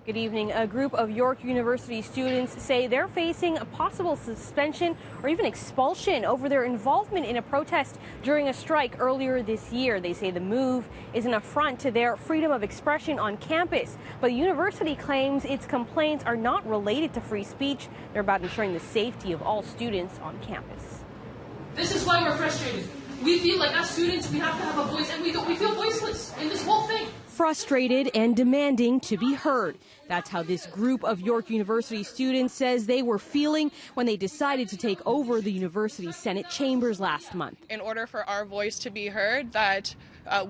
Good evening. A group of York University students say they're facing a possible suspension or even expulsion over their involvement in a protest during a strike earlier this year. They say the move is an affront to their freedom of expression on campus. But the university claims its complaints are not related to free speech. They're about ensuring the safety of all students on campus. This is why we're frustrated. We feel like as students we have to have a voice, and we feel voiceless in this whole thing. Frustrated and demanding to be heard. That's how this group of York University students says they were feeling when they decided to take over the university Senate chambers last month. In order for our voice to be heard, that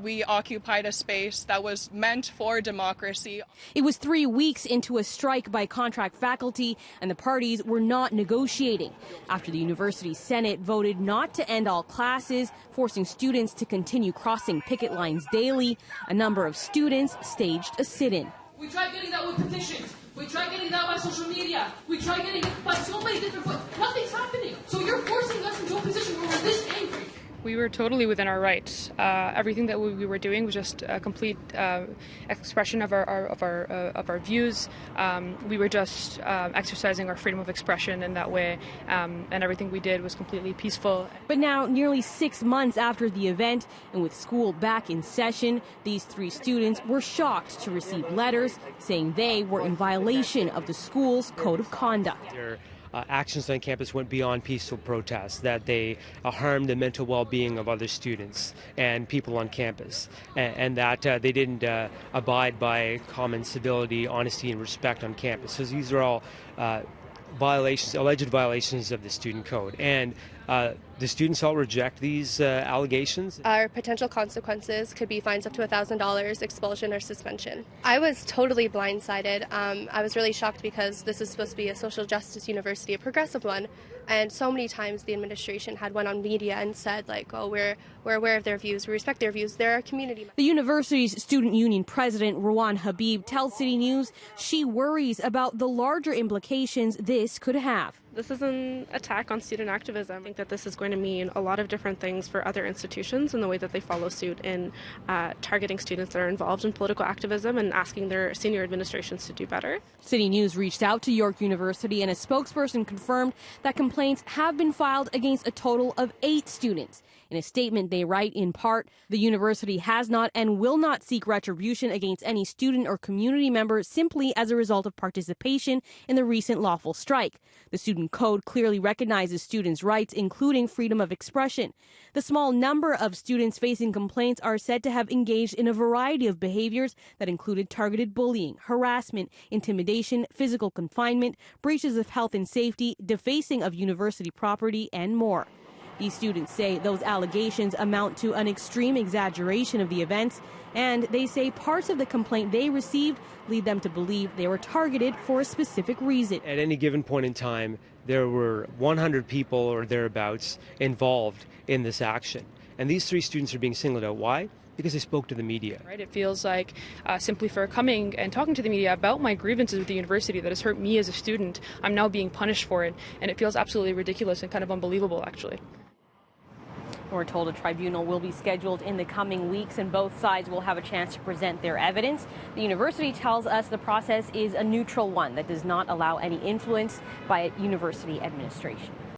we occupied a space that was meant for democracy. It was 3 weeks into a strike by contract faculty, and the parties were not negotiating. After the university Senate voted not to end all classes, forcing students to continue crossing picket lines daily, a number of students staged a sit-in. We tried getting that with petitions. We tried getting that by social media. We tried getting it by so many different ways. Nothing's happening. So you're forcing us into a position where we're this angry. We were totally within our rights. Everything that we were doing was just a complete expression of our views. We were just exercising our freedom of expression in that way, and everything we did was completely peaceful. But now, nearly 6 months after the event, and with school back in session, these 3 students were shocked to receive letters saying they were in violation of the school's code of conduct. Actions on campus went beyond peaceful protests, that they harmed the mental well-being of other students and people on campus, and that they didn't abide by common civility, honesty, and respect on campus. So these are all alleged violations of the student code, and the students all reject these allegations. Our potential consequences could be fines up to $1,000, expulsion, or suspension. I was totally blindsided. I was really shocked because this is supposed to be a social justice university, a progressive one, and so many times the administration had went on media and said, like, oh, we're aware of their views, we respect their views, they're a community. The university's student union president, Rawan Habib, tells City News she worries about the larger implications this could have. This is an attack on student activism. I think that this is going to mean a lot of different things for other institutions in the way that they follow suit in targeting students that are involved in political activism and asking their senior administrations to do better. City News reached out to York University, and a spokesperson confirmed that complaints have been filed against a total of 8 students. In a statement, they write, in part, the university has not and will not seek retribution against any student or community member simply as a result of participation in the recent lawful strike. The student code clearly recognizes students' rights, including freedom of expression. The small number of students facing complaints are said to have engaged in a variety of behaviors that included targeted bullying, harassment, intimidation, physical confinement, breaches of health and safety, defacing of university property, and more. These students say those allegations amount to an extreme exaggeration of the events, and they say parts of the complaint they received lead them to believe they were targeted for a specific reason. At any given point in time, there were 100 people or thereabouts involved in this action. And these 3 students are being singled out. Why? Because they spoke to the media. Right? It feels like simply for coming and talking to the media about my grievances with the university that has hurt me as a student, I'm now being punished for it. And it feels absolutely ridiculous and kind of unbelievable, actually. We're told a tribunal will be scheduled in the coming weeks, and both sides will have a chance to present their evidence. The university tells us the process is a neutral one that does not allow any influence by university administration.